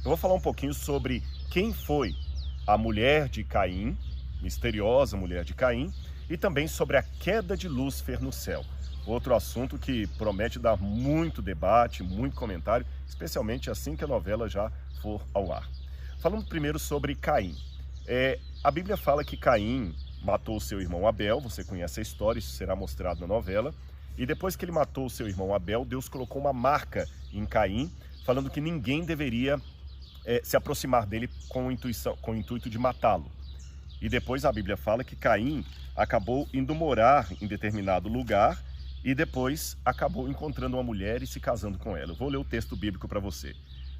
Eu vou falar um pouquinho sobre quem foi a mulher de Caim, misteriosa mulher de Caim, e também sobre a queda de Lúcifer no céu. Outro assunto que promete dar muito debate, muito comentário, especialmente assim que a novela já for ao ar. Falando primeiro sobre Caim. A Bíblia fala que Caim matou seu irmão Abel, você conhece a história, isso será mostrado na novela. E depois que ele matou seu irmão Abel, Deus colocou uma marca em Caim, falando que ninguém deveria se aproximar dele com o intuito de matá-lo. E depois a Bíblia fala que Caim acabou indo morar em determinado lugar e depois acabou encontrando uma mulher e se casando com ela. Eu vou ler o texto bíblico para você.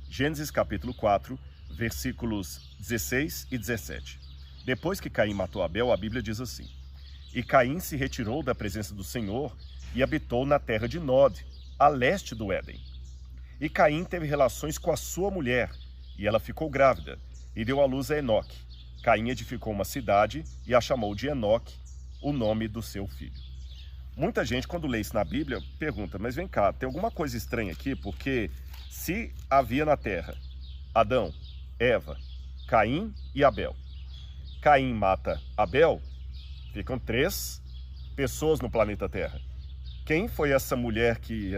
Gênesis capítulo 4, versículos 16 e 17. Depois que Caim matou Abel, a Bíblia diz assim: E Caim se retirou da presença do Senhor e habitou na terra de Nod, a leste do Éden. E Caim teve relações com a sua mulher, e ela ficou grávida, e deu à luz a Enoque. Caim edificou uma cidade e a chamou de Enoque, o nome do seu filho. Muita gente, quando lê isso na Bíblia, pergunta, mas vem cá, tem alguma coisa estranha aqui? Porque se havia na terra Adão, Eva, Caim e Abel. Caim mata Abel, ficam 3 pessoas no planeta Terra. Quem foi essa mulher que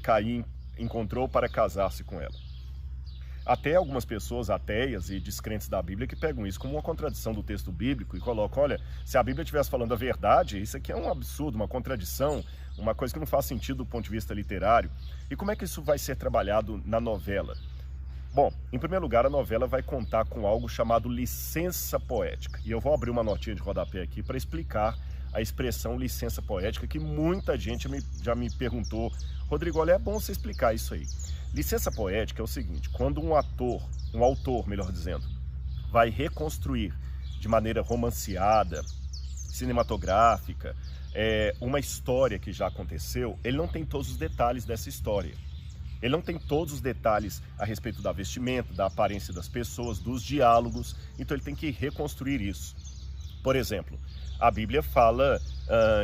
Caim encontrou para casar-se com ela? Até algumas pessoas ateias e descrentes da Bíblia que pegam isso como uma contradição do texto bíblico e colocam, olha, se a Bíblia estivesse falando a verdade, isso aqui é um absurdo, uma contradição, uma coisa que não faz sentido do ponto de vista literário. E como é que isso vai ser trabalhado na novela? Bom, em primeiro lugar, a novela vai contar com algo chamado licença poética. E eu vou abrir uma notinha de rodapé aqui para explicar a expressão licença poética, que muita gente já me perguntou, Rodrigo, olha, é bom você explicar isso aí. Licença poética é o seguinte, quando um autor, melhor dizendo, vai reconstruir de maneira romanceada, cinematográfica, uma história que já aconteceu, ele não tem todos os detalhes dessa história. Ele não tem todos os detalhes a respeito da vestimenta, da aparência das pessoas, dos diálogos, então ele tem que reconstruir isso. Por exemplo, a Bíblia fala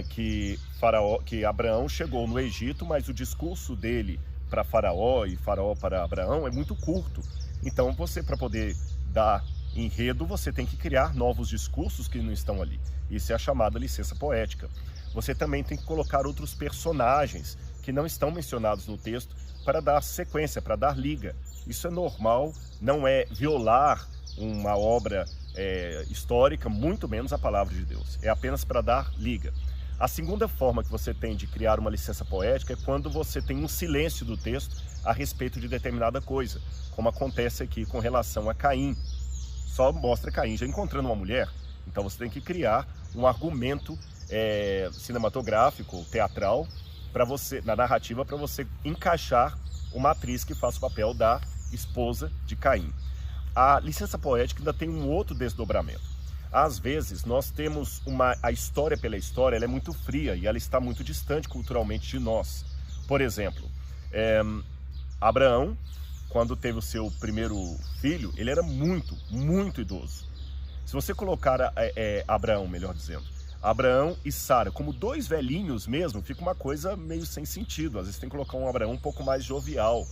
que Abraão chegou no Egito, mas o discurso dele para Faraó e Faraó para Abraão é muito curto. Então você, para poder dar enredo, você tem que criar novos discursos que não estão ali. Isso é a chamada licença poética. Você também tem que colocar outros personagens que não estão mencionados no texto para dar sequência, para dar liga. Isso é normal, não é violar uma obra histórica, muito menos a palavra de Deus. É apenas para dar liga. A segunda forma que você tem de criar uma licença poética é quando você tem um silêncio do texto a respeito de determinada coisa, como acontece aqui com relação a Caim. Só mostra Caim já encontrando uma mulher, então você tem que criar um argumento cinematográfico, teatral, na narrativa, para você encaixar uma atriz que faça o papel da esposa de Caim. A licença poética ainda tem um outro desdobramento. Às vezes, nós temos a história pela história, ela é muito fria e ela está muito distante culturalmente de nós. Por exemplo, Abraão, quando teve o seu primeiro filho, ele era muito, muito idoso. Se você colocar Abraão, melhor dizendo, Abraão e Sara como 2 velhinhos mesmo, fica uma coisa meio sem sentido. Às vezes tem que colocar um Abraão um pouco mais jovial.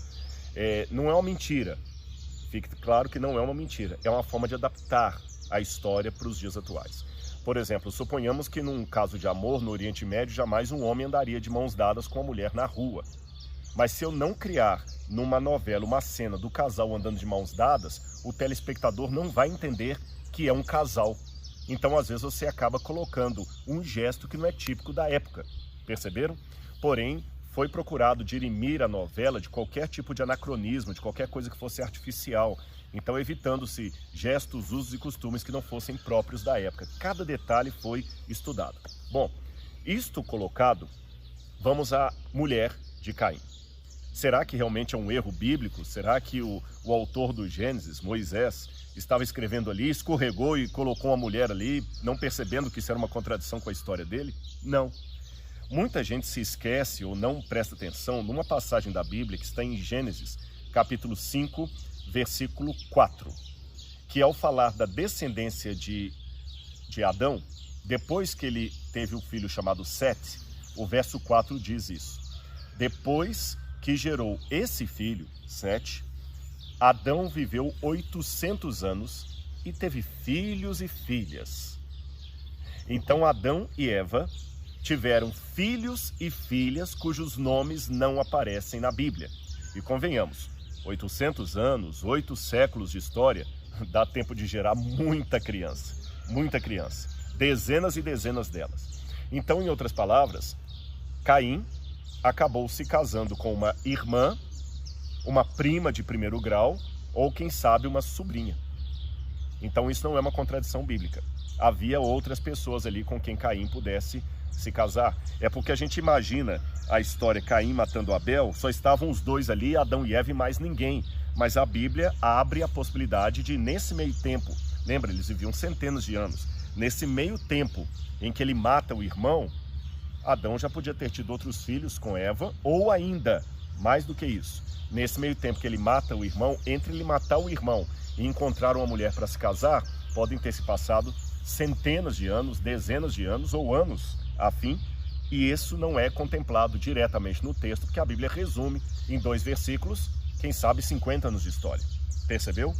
Não é uma mentira. Fique claro que não é uma mentira. É uma forma de adaptar a história para os dias atuais. Por exemplo, suponhamos que num caso de amor no Oriente Médio, jamais um homem andaria de mãos dadas com uma mulher na rua. Mas se eu não criar numa novela uma cena do casal andando de mãos dadas, o telespectador não vai entender que é um casal. Então, às vezes, você acaba colocando um gesto que não é típico da época. Perceberam? Porém, foi procurado dirimir a novela de qualquer tipo de anacronismo, de qualquer coisa que fosse artificial. Então, evitando-se gestos, usos e costumes que não fossem próprios da época. Cada detalhe foi estudado. Bom, isto colocado, vamos à mulher de Caim. Será que realmente é um erro bíblico? Será que o autor do Gênesis, Moisés, estava escrevendo ali, escorregou e colocou uma mulher ali, não percebendo que isso era uma contradição com a história dele? Não. Muita gente se esquece ou não presta atenção numa passagem da Bíblia que está em Gênesis, capítulo 5, versículo 4, que ao falar da descendência de Adão, depois que ele teve um filho chamado Sete, o verso 4 diz isso. Depois que gerou esse filho, Sete, Adão viveu 800 anos e teve filhos e filhas. Então Adão e Eva tiveram filhos e filhas cujos nomes não aparecem na Bíblia. E convenhamos, 800 anos, 8 séculos de história, dá tempo de gerar muita criança, dezenas e dezenas delas. Então, em outras palavras, Caim acabou se casando com uma irmã, uma prima de primeiro grau, ou quem sabe uma sobrinha. Então isso não é uma contradição bíblica. Havia outras pessoas ali com quem Caim pudesse se casar. É porque a gente imagina a história Caim matando Abel, só estavam os dois ali, Adão e Eva, e mais ninguém. Mas a Bíblia abre a possibilidade de, nesse meio tempo, lembra, eles viviam centenas de anos, nesse meio tempo em que ele mata o irmão, Adão já podia ter tido outros filhos com Eva, ou ainda, mais do que isso, nesse meio tempo que ele mata o irmão, entre ele matar o irmão e encontrar uma mulher para se casar, podem ter se passado centenas de anos, dezenas de anos ou anos a fim, e isso não é contemplado diretamente no texto, porque a Bíblia resume em 2 versículos, quem sabe 50 anos de história. Percebeu?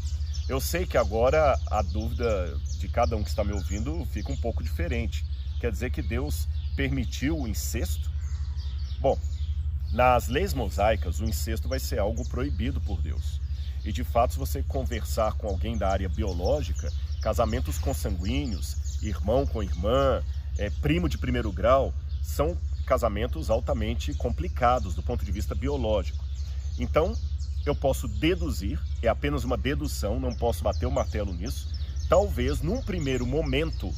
Eu sei que agora a dúvida de cada um que está me ouvindo fica um pouco diferente. Quer dizer que Deus permitiu o incesto? Bom, nas leis mosaicas, o incesto vai ser algo proibido por Deus. E de fato, se você conversar com alguém da área biológica, casamentos consanguíneos, irmão com irmã, primo de primeiro grau, são casamentos altamente complicados do ponto de vista biológico. Então, eu posso deduzir, é apenas uma dedução, não posso bater o martelo nisso, talvez num primeiro momento,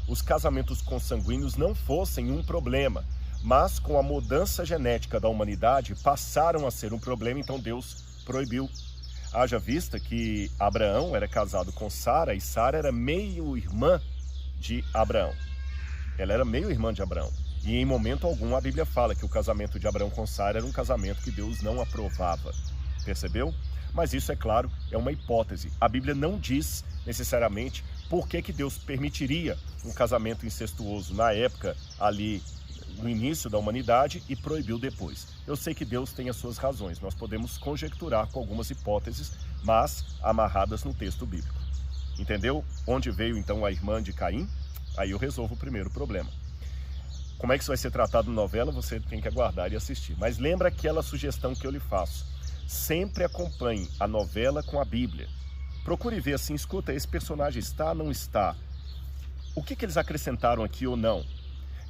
os casamentos consanguíneos não fossem um problema, mas com a mudança genética da humanidade passaram a ser um problema, então Deus proibiu. Haja vista que Abraão era casado com Sara e Sara era meio-irmã de Abraão. Ela era meio-irmã de Abraão. E em momento algum a Bíblia fala que o casamento de Abraão com Sara era um casamento que Deus não aprovava. Percebeu? Mas isso, é claro, é uma hipótese. A Bíblia não diz necessariamente por que Deus permitiria um casamento incestuoso na época ali no início da humanidade e proibiu depois. Eu sei que Deus tem as suas razões, nós podemos conjecturar com algumas hipóteses, mas amarradas no texto bíblico. Entendeu? Onde veio então a irmã de Caim? Aí eu resolvo o primeiro problema. Como é que isso vai ser tratado na novela? Você tem que aguardar e assistir. Mas lembra aquela sugestão que eu lhe faço. Sempre acompanhe a novela com a Bíblia. Procure ver assim, escuta, esse personagem está, não está? O que eles acrescentaram aqui ou não?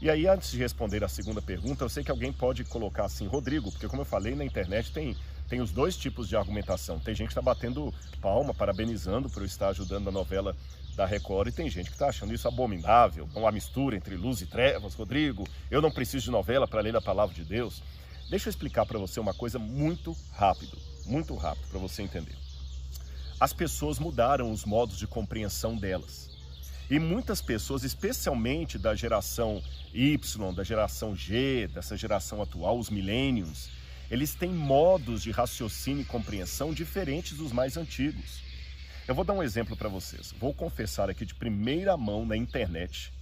E aí, antes de responder a segunda pergunta, eu sei que alguém pode colocar assim, Rodrigo, porque como eu falei, na internet tem os dois tipos de argumentação. Tem gente que está batendo palma, parabenizando por eu estar ajudando a novela da Record, e tem gente que está achando isso abominável, uma mistura entre luz e trevas. Rodrigo, eu não preciso de novela para ler a palavra de Deus. Deixa eu explicar para você uma coisa muito rápido para você entender. As pessoas mudaram os modos de compreensão delas. E muitas pessoas, especialmente da geração Y, da geração G, dessa geração atual, os millennials, eles têm modos de raciocínio e compreensão diferentes dos mais antigos. Eu vou dar um exemplo para vocês. Vou confessar aqui de primeira mão na internet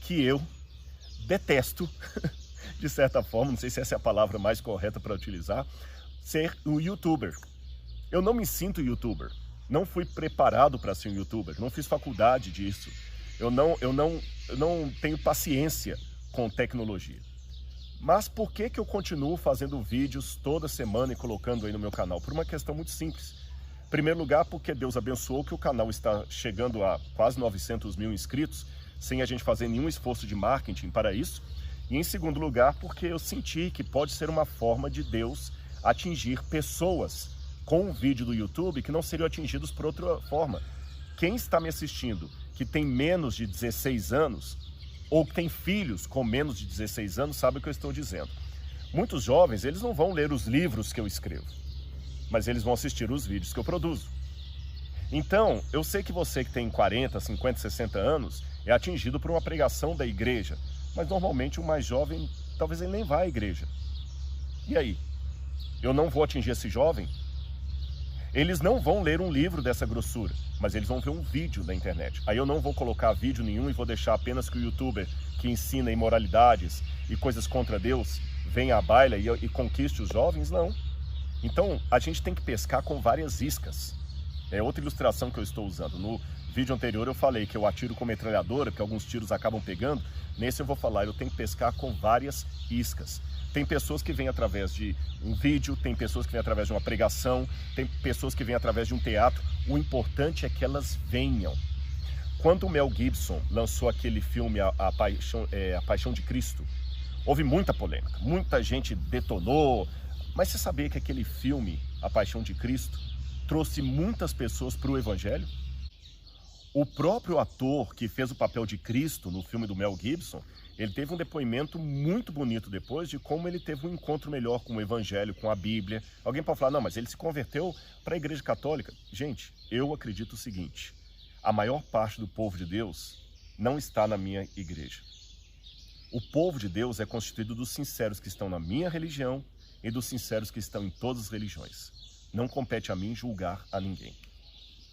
que eu detesto, de certa forma, não sei se essa é a palavra mais correta para utilizar, ser um youtuber. Eu não me sinto youtuber. Não fui preparado para ser um youtuber, não fiz faculdade disso. Eu não tenho paciência com tecnologia. Mas por que eu continuo fazendo vídeos toda semana e colocando aí no meu canal? Por uma questão muito simples. Em primeiro lugar, porque Deus abençoou que o canal está chegando a quase 900 mil inscritos, sem a gente fazer nenhum esforço de marketing para isso. E em segundo lugar, porque eu senti que pode ser uma forma de Deus atingir pessoas com um vídeo do YouTube que não seriam atingidos por outra forma. Quem está me assistindo que tem menos de 16 anos ou que tem filhos com menos de 16 anos sabe o que eu estou dizendo. Muitos jovens, eles não vão ler os livros que eu escrevo, mas eles vão assistir os vídeos que eu produzo. Então, eu sei que você que tem 40, 50, 60 anos é atingido por uma pregação da igreja, mas normalmente o mais jovem, talvez ele nem vá à igreja. E aí? Eu não vou atingir esse jovem? Eles não vão ler um livro dessa grossura, mas eles vão ver um vídeo na internet. Aí eu não vou colocar vídeo nenhum e vou deixar apenas que o youtuber que ensina imoralidades e coisas contra Deus venha à baila e conquiste os jovens, não. Então, a gente tem que pescar com várias iscas. É outra ilustração que eu estou usando. No vídeo anterior eu falei que eu atiro com metralhadora, porque alguns tiros acabam pegando. Nesse eu vou falar, eu tenho que pescar com várias iscas. Tem pessoas que vêm através de um vídeo, tem pessoas que vêm através de uma pregação, tem pessoas que vêm através de um teatro. O importante é que elas venham. Quando o Mel Gibson lançou aquele filme A Paixão de Cristo, houve muita polêmica, muita gente detonou. Mas você sabia que aquele filme, A Paixão de Cristo, trouxe muitas pessoas para o Evangelho? O próprio ator que fez o papel de Cristo no filme do Mel Gibson, ele teve um depoimento muito bonito depois de como ele teve um encontro melhor com o Evangelho, com a Bíblia. Alguém pode falar, não, mas ele se converteu para a Igreja Católica. Gente, eu acredito o seguinte, a maior parte do povo de Deus não está na minha igreja. O povo de Deus é constituído dos sinceros que estão na minha religião e dos sinceros que estão em todas as religiões. Não compete a mim julgar a ninguém,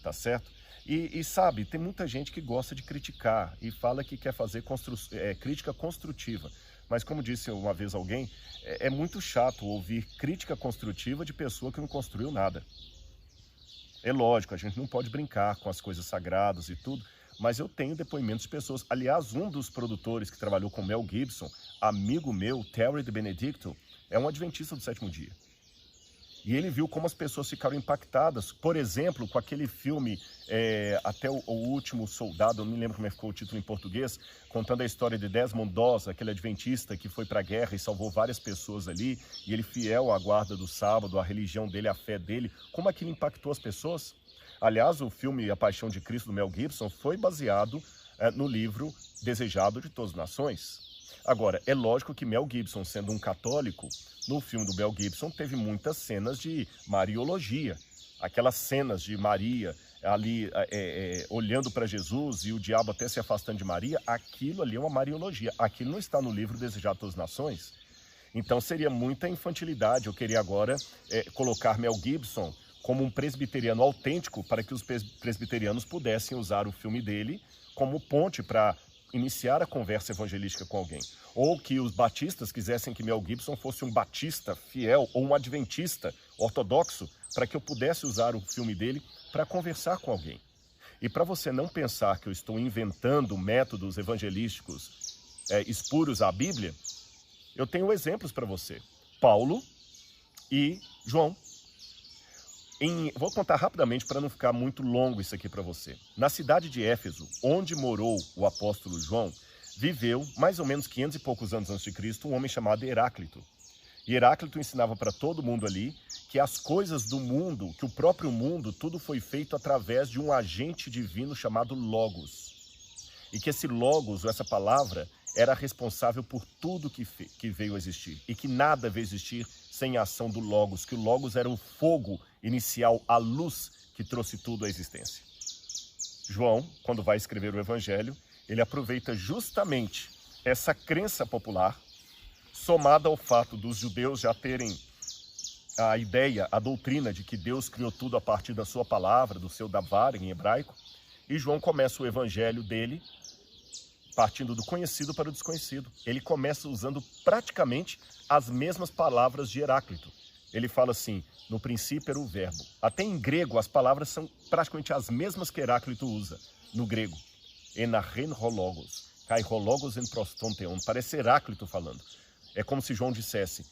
tá certo? E sabe, tem muita gente que gosta de criticar e fala que quer fazer crítica construtiva. Mas como disse uma vez alguém, é muito chato ouvir crítica construtiva de pessoa que não construiu nada. É lógico, a gente não pode brincar com as coisas sagradas e tudo, mas eu tenho depoimentos de pessoas. Aliás, um dos produtores que trabalhou com Mel Gibson, amigo meu, Terry de Benedicto, é um adventista do sétimo dia. E ele viu como as pessoas ficaram impactadas, por exemplo, com aquele filme Até o Último Soldado, eu não me lembro como ficou o título em português, contando a história de Desmond Doss, aquele adventista que foi para a guerra e salvou várias pessoas ali, e ele fiel à guarda do sábado, à religião dele, à fé dele, como aquilo impactou as pessoas. Aliás, o filme A Paixão de Cristo, do Mel Gibson, foi baseado no livro Desejado de Todas as Nações. Agora, é lógico que Mel Gibson, sendo um católico, no filme do Mel Gibson teve muitas cenas de mariologia. Aquelas cenas de Maria ali olhando para Jesus e o diabo até se afastando de Maria, aquilo ali é uma mariologia. Aquilo não está no livro Desejado de Todas as Nações. Então seria muita infantilidade eu querer agora colocar Mel Gibson como um presbiteriano autêntico para que os presbiterianos pudessem usar o filme dele como ponte para iniciar a conversa evangelística com alguém. Ou que os batistas quisessem que Mel Gibson fosse um batista fiel ou um adventista ortodoxo para que eu pudesse usar o filme dele para conversar com alguém. E para você não pensar que eu estou inventando métodos evangelísticos espúrios à Bíblia, eu tenho exemplos para você. Paulo e João. Vou contar rapidamente para não ficar muito longo isso aqui para você. Na cidade de Éfeso, onde morou o apóstolo João, viveu, mais ou menos 500 e poucos anos antes de Cristo, um homem chamado Heráclito. E Heráclito ensinava para todo mundo ali que as coisas do mundo, que o próprio mundo, tudo foi feito através de um agente divino chamado Logos. E que esse Logos, ou essa palavra, era responsável por tudo que veio a existir. E que nada veio a existir sem a ação do Logos, que o Logos era o fogo inicial, a luz que trouxe tudo à existência. João, quando vai escrever o Evangelho, ele aproveita justamente essa crença popular, somada ao fato dos judeus já terem a ideia, a doutrina de que Deus criou tudo a partir da sua palavra, do seu davar em hebraico, e João começa o Evangelho dele partindo do conhecido para o desconhecido. Ele começa usando praticamente as mesmas palavras de Heráclito. Ele fala assim, no princípio era o verbo. Até em grego as palavras são praticamente as mesmas que Heráclito usa no grego. Enarren hologos, kai hologos en prostonteon. Parece Heráclito falando. É como se João dissesse,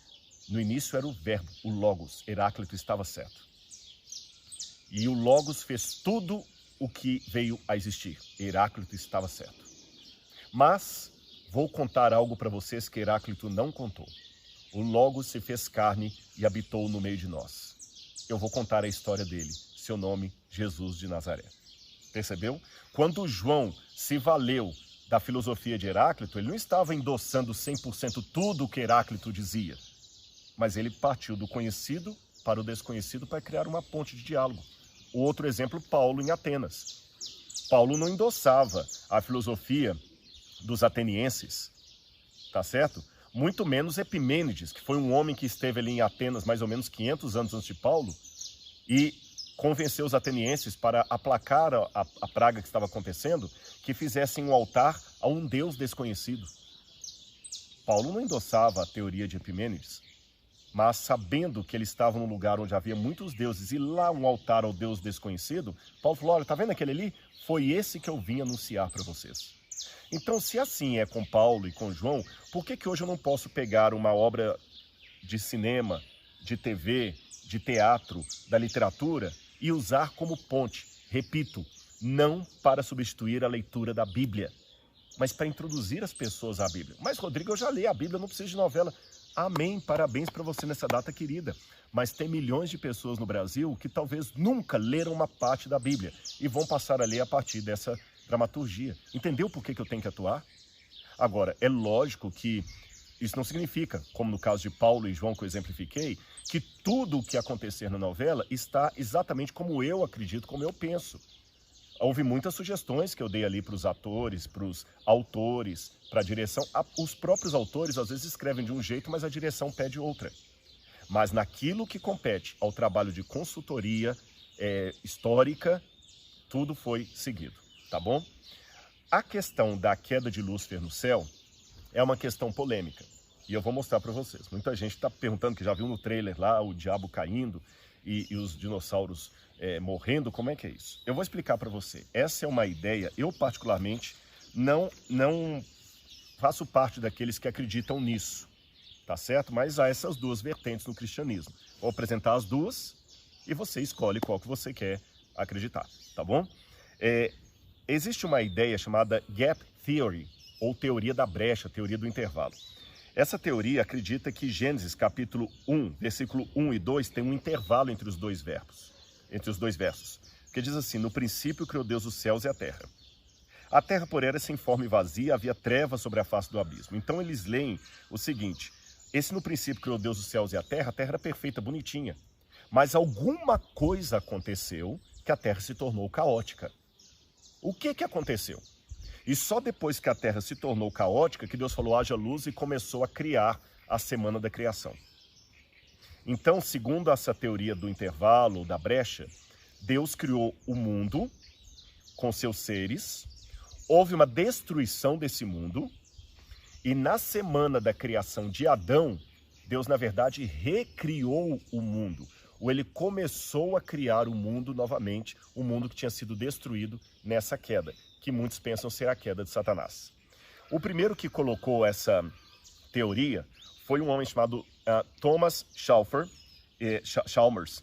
no início era o verbo, o logos. Heráclito estava certo. E o logos fez tudo o que veio a existir. Heráclito estava certo. Mas vou contar algo para vocês que Heráclito não contou. O Logos se fez carne e habitou no meio de nós. Eu vou contar a história dele, seu nome, Jesus de Nazaré. Percebeu? Quando João se valeu da filosofia de Heráclito, ele não estava endossando 100% tudo o que Heráclito dizia, mas ele partiu do conhecido para o desconhecido para criar uma ponte de diálogo. O outro exemplo, Paulo em Atenas. Paulo não endossava a filosofia dos atenienses, tá certo? Muito menos Epimênides, que foi um homem que esteve ali em Atenas mais ou menos 500 anos antes de Paulo e convenceu os atenienses para aplacar a praga que estava acontecendo, que fizessem um altar a um Deus desconhecido. Paulo não endossava a teoria de Epimênides. mas sabendo que ele estava num lugar onde havia muitos deuses e lá um altar ao Deus desconhecido, Paulo falou, olha, tá vendo aquele ali? Foi esse que eu vim anunciar para vocês. Então, se assim é com Paulo e com João, por que hoje eu não posso pegar uma obra de cinema, de TV, de teatro, da literatura e usar como ponte? Repito, não para substituir a leitura da Bíblia, mas para introduzir as pessoas à Bíblia. Mas, Rodrigo, eu já li a Bíblia, não preciso de novela. Amém, parabéns para você nessa data querida. Mas tem milhões de pessoas no Brasil que talvez nunca leram uma parte da Bíblia e vão passar a ler a partir dessa dramaturgia. Entendeu por que eu tenho que atuar? Agora, é lógico que isso não significa, como no caso de Paulo e João que eu exemplifiquei, que tudo o que acontecer na novela está exatamente como eu acredito, como eu penso. Houve muitas sugestões que eu dei ali para os atores, para os autores, para a direção. Os próprios autores às vezes escrevem de um jeito, mas a direção pede outra. Mas naquilo que compete ao trabalho de consultoria histórica, tudo foi seguido, tá bom? A questão da queda de Lúcifer no céu é uma questão polêmica. E eu vou mostrar para vocês. Muita gente está perguntando, que já viu no trailer lá, o diabo caindo e os dinossauros morrendo, como é que é isso? Eu vou explicar para você. Essa é uma ideia, eu particularmente não faço parte daqueles que acreditam nisso, tá certo? Mas há essas duas vertentes no cristianismo. Vou apresentar as duas e você escolhe qual que você quer acreditar, tá bom? Existe uma ideia chamada Gap Theory, ou teoria da brecha, teoria do intervalo. Essa teoria acredita que Gênesis capítulo 1, versículo 1 e 2 tem um intervalo entre os dois versos, que diz assim, no princípio criou Deus os céus e a terra. A terra, porém, era sem forma e vazia, havia trevas sobre a face do abismo. Então eles leem o seguinte, esse no princípio criou Deus os céus e a terra era perfeita, bonitinha. Mas alguma coisa aconteceu que a terra se tornou caótica. O que aconteceu? E só depois que a terra se tornou caótica que Deus falou, haja luz, e começou a criar a semana da criação. Então, segundo essa teoria do intervalo, da brecha, Deus criou o mundo com seus seres, houve uma destruição desse mundo, e na semana da criação de Adão, Deus, na verdade, recriou o mundo. Ou ele começou a criar o mundo novamente, o mundo que tinha sido destruído nessa queda, que muitos pensam ser a queda de Satanás. O primeiro que colocou essa teoria foi um homem chamado Thomas Chalmers.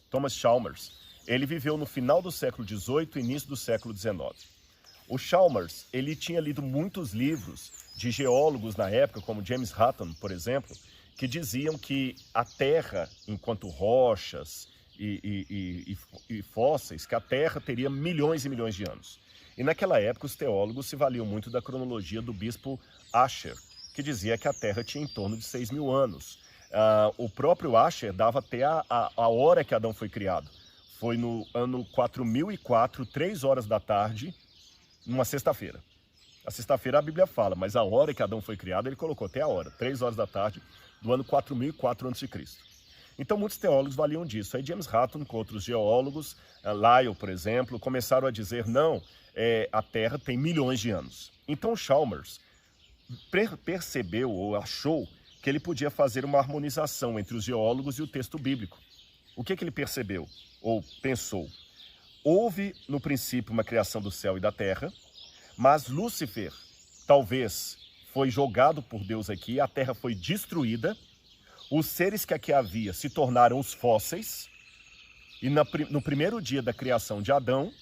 Ele viveu no final do século XVIII e início do século XIX. O Chalmers, ele tinha lido muitos livros de geólogos na época, como James Hutton, por exemplo, que diziam que a Terra, enquanto rochas e fósseis, que a Terra teria milhões e milhões de anos. E naquela época os teólogos se valiam muito da cronologia do bispo Asher, que dizia que a Terra tinha em torno de 6.000 anos. O próprio Asher dava até a hora que Adão foi criado. Foi no ano 4004, 3 horas da tarde, numa sexta-feira. A sexta-feira a Bíblia fala, mas a hora que Adão foi criado, ele colocou até a hora, 3 horas da tarde, do ano 4004 a.C. Então muitos teólogos valiam disso. Aí James Hutton, com outros geólogos, Lyell, por exemplo, começaram a dizer, não, a Terra tem milhões de anos. Então Chalmers percebeu ou achou que ele podia fazer uma harmonização entre os geólogos e o texto bíblico. O que ele percebeu ou pensou? Houve no princípio uma criação do céu e da terra, mas Lúcifer talvez foi jogado por Deus aqui, a terra foi destruída, os seres que aqui havia se tornaram os fósseis, e no primeiro dia da criação de Adão,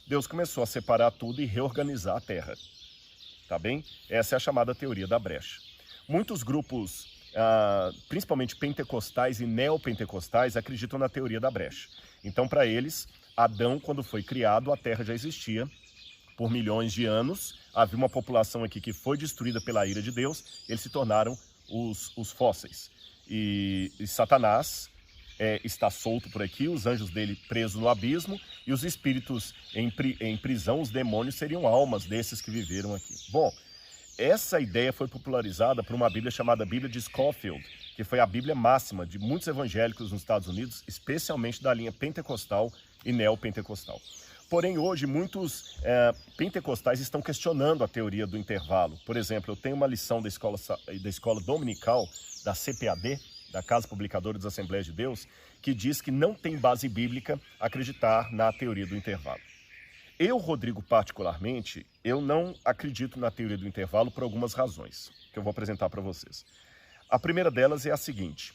Deus começou a separar tudo e reorganizar a terra. Tá bem? Essa é a chamada teoria da brecha. Muitos grupos, principalmente pentecostais e neopentecostais, acreditam na teoria da brecha. Então, para eles, Adão, quando foi criado, a terra já existia por milhões de anos, havia uma população aqui que foi destruída pela ira de Deus, eles se tornaram os fósseis. E Satanás está solto por aqui, os anjos dele presos no abismo, e os espíritos em prisão, os demônios, seriam almas desses que viveram aqui. Bom, essa ideia foi popularizada por uma Bíblia chamada Bíblia de Scofield, que foi a Bíblia máxima de muitos evangélicos nos Estados Unidos, especialmente da linha pentecostal e neopentecostal. Porém, hoje, muitos pentecostais estão questionando a teoria do intervalo. Por exemplo, eu tenho uma lição da escola dominical, da CPAD, da Casa Publicadora das Assembleias de Deus, que diz que não tem base bíblica acreditar na teoria do intervalo. Eu, Rodrigo, particularmente, eu não acredito na teoria do intervalo por algumas razões, que eu vou apresentar para vocês. A primeira delas é a seguinte,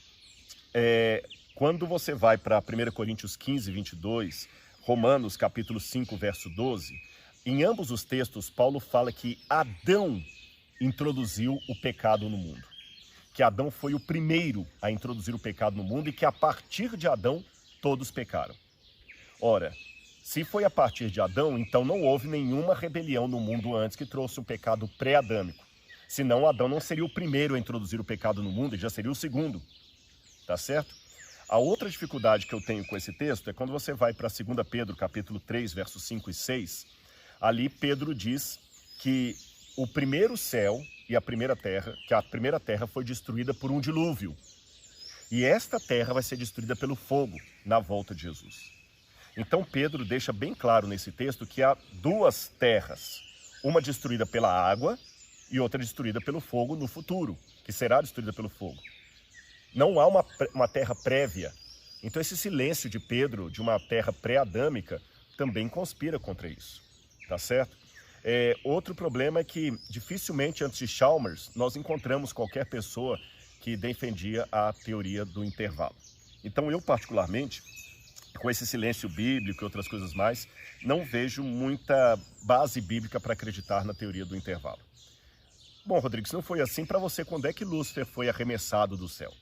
quando você vai para 1 Coríntios 15, 22, Romanos capítulo 5, verso 12, em ambos os textos, Paulo fala que Adão introduziu o pecado no mundo. Que Adão foi o primeiro a introduzir o pecado no mundo e que a partir de Adão todos pecaram. Ora, se foi a partir de Adão, então não houve nenhuma rebelião no mundo antes que trouxe o pecado pré-adâmico. Senão Adão não seria o primeiro a introduzir o pecado no mundo, ele já seria o segundo. Tá certo? A outra dificuldade que eu tenho com esse texto é quando você vai para 2 Pedro, capítulo 3, versos 5 e 6, ali Pedro diz que o primeiro céu e a primeira terra foi destruída por um dilúvio. E esta terra vai ser destruída pelo fogo na volta de Jesus. Então Pedro deixa bem claro nesse texto que há duas terras, uma destruída pela água e outra destruída pelo fogo no futuro, que será destruída pelo fogo. Não há uma terra prévia. Então esse silêncio de Pedro, de uma terra pré-adâmica, também conspira contra isso. Tá certo? Outro problema é que dificilmente antes de Chalmers nós encontramos qualquer pessoa que defendia a teoria do intervalo. Então eu particularmente, com esse silêncio bíblico e outras coisas mais, não vejo muita base bíblica para acreditar na teoria do intervalo. Bom, Rodrigo, se não foi assim, para você, quando é que Lúcifer foi arremessado do céu?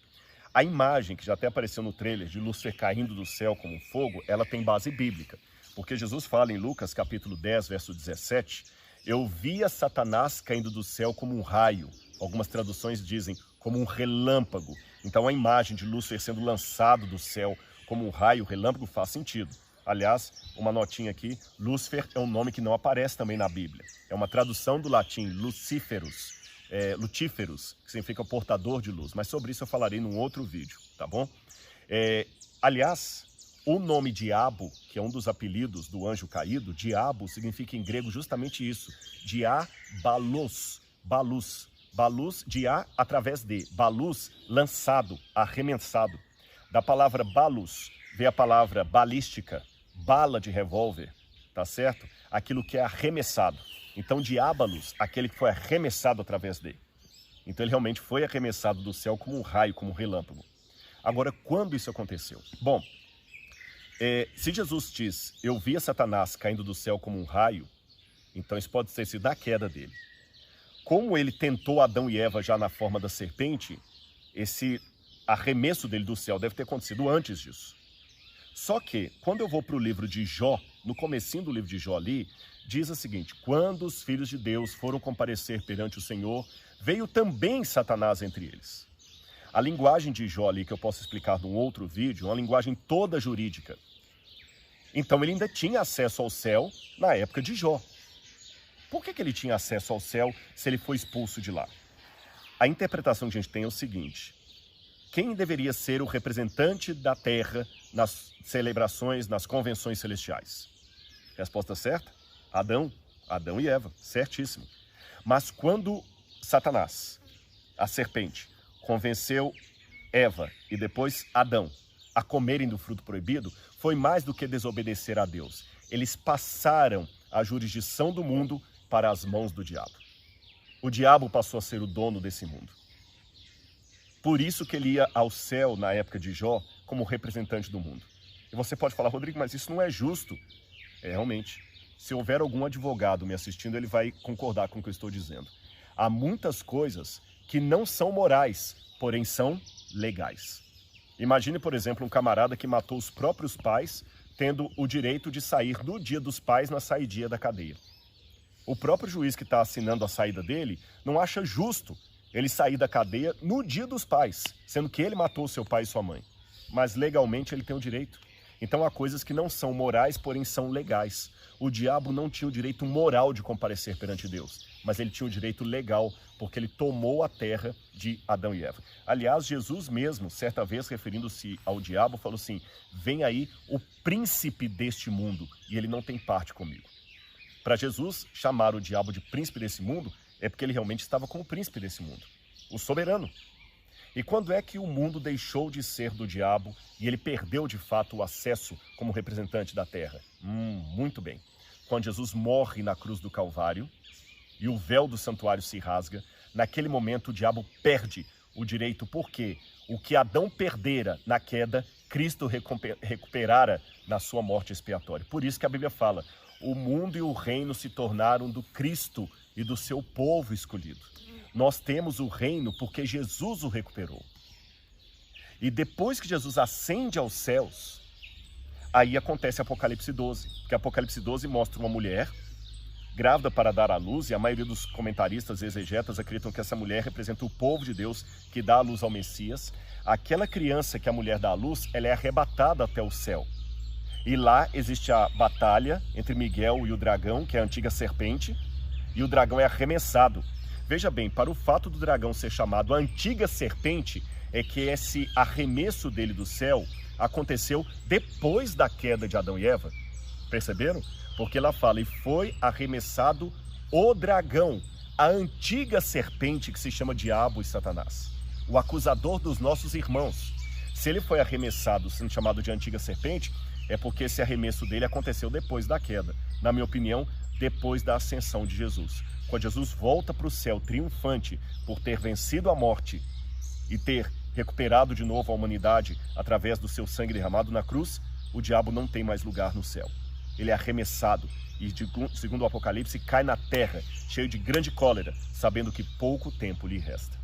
A imagem, que já até apareceu no trailer, de Lúcifer caindo do céu como fogo, ela tem base bíblica. Porque Jesus fala em Lucas capítulo 10, verso 17, eu via Satanás caindo do céu como um raio. Algumas traduções dizem como um relâmpago. Então a imagem de Lúcifer sendo lançado do céu como um raio, relâmpago, faz sentido. Aliás, uma notinha aqui, Lúcifer é um nome que não aparece também na Bíblia. É uma tradução do latim Luciferus, Lutíferos, que significa portador de luz. Mas sobre isso eu falarei num outro vídeo, tá bom? Aliás, o nome diabo, que é um dos apelidos do anjo caído, diabo significa em grego justamente isso, diabalos, balus. Balus, dia, através de, balus, lançado, arremessado. Da palavra balus, vem a palavra balística, bala de revólver, tá certo? Aquilo que é arremessado. Então, diabalos, aquele que foi arremessado através dele. Então, ele realmente foi arremessado do céu como um raio, como um relâmpago. Agora, quando isso aconteceu? Bom, se Jesus diz, eu via Satanás caindo do céu como um raio, então isso pode ter sido da queda dele. Como ele tentou Adão e Eva já na forma da serpente, esse arremesso dele do céu deve ter acontecido antes disso. Só que, quando eu vou para o livro de Jó, no comecinho do livro de Jó ali, diz o seguinte, quando os filhos de Deus foram comparecer perante o Senhor, veio também Satanás entre eles. A linguagem de Jó ali, que eu posso explicar num outro vídeo, é uma linguagem toda jurídica. Então ele ainda tinha acesso ao céu na época de Jó. Por que ele tinha acesso ao céu se ele foi expulso de lá? A interpretação que a gente tem é o seguinte, quem deveria ser o representante da terra nas celebrações, nas convenções celestiais? Resposta certa? Adão e Eva, certíssimo. Mas quando Satanás, a serpente, convenceu Eva e depois Adão a comerem do fruto proibido, foi mais do que desobedecer a Deus. Eles passaram a jurisdição do mundo para as mãos do diabo. O diabo passou a ser o dono desse mundo. Por isso que ele ia ao céu na época de Jó como representante do mundo. E você pode falar, Rodrigo, mas isso não é justo. Realmente. Se houver algum advogado me assistindo, ele vai concordar com o que eu estou dizendo. Há muitas coisas que não são morais, porém são legais. Imagine, por exemplo, um camarada que matou os próprios pais, tendo o direito de sair no dia dos pais na saída da cadeia. O próprio juiz que está assinando a saída dele não acha justo ele sair da cadeia no dia dos pais, sendo que ele matou seu pai e sua mãe. Mas legalmente ele tem o direito. Então há coisas que não são morais, porém são legais. O diabo não tinha o direito moral de comparecer perante Deus, mas ele tinha o direito legal, porque ele tomou a terra de Adão e Eva. Aliás, Jesus mesmo, certa vez, referindo-se ao diabo, falou assim, vem aí o príncipe deste mundo, e ele não tem parte comigo. Para Jesus, chamar o diabo de príncipe desse mundo, é porque ele realmente estava como príncipe desse mundo, o soberano. E quando é que o mundo deixou de ser do diabo e ele perdeu de fato o acesso como representante da terra? Muito bem. Quando Jesus morre na cruz do Calvário e o véu do santuário se rasga, naquele momento o diabo perde o direito, porque o que Adão perdera na queda, Cristo recuperara na sua morte expiatória. Por isso que a Bíblia fala, o mundo e o reino se tornaram do Cristo e do seu povo escolhido. Nós temos o reino porque Jesus o recuperou. E depois que Jesus ascende aos céus, aí acontece Apocalipse 12. Porque Apocalipse 12 mostra uma mulher grávida para dar à luz, e a maioria dos comentaristas e exegetas acreditam que essa mulher representa o povo de Deus que dá à luz ao Messias. Aquela criança que a mulher dá à luz, ela é arrebatada até o céu. E lá existe a batalha entre Miguel e o dragão, que é a antiga serpente, e o dragão é arremessado. Veja bem, para o fato do dragão ser chamado a antiga serpente, é que esse arremesso dele do céu aconteceu depois da queda de Adão e Eva. Perceberam? Porque lá fala, e foi arremessado o dragão, a antiga serpente que se chama Diabo e Satanás, o acusador dos nossos irmãos. Se ele foi arremessado, sendo chamado de antiga serpente, é porque esse arremesso dele aconteceu depois da queda. Na minha opinião, depois da ascensão de Jesus. Quando Jesus volta para o céu triunfante por ter vencido a morte e ter recuperado de novo a humanidade através do seu sangue derramado na cruz, o diabo não tem mais lugar no céu. Ele é arremessado e, segundo o Apocalipse, cai na terra, cheio de grande cólera, sabendo que pouco tempo lhe resta.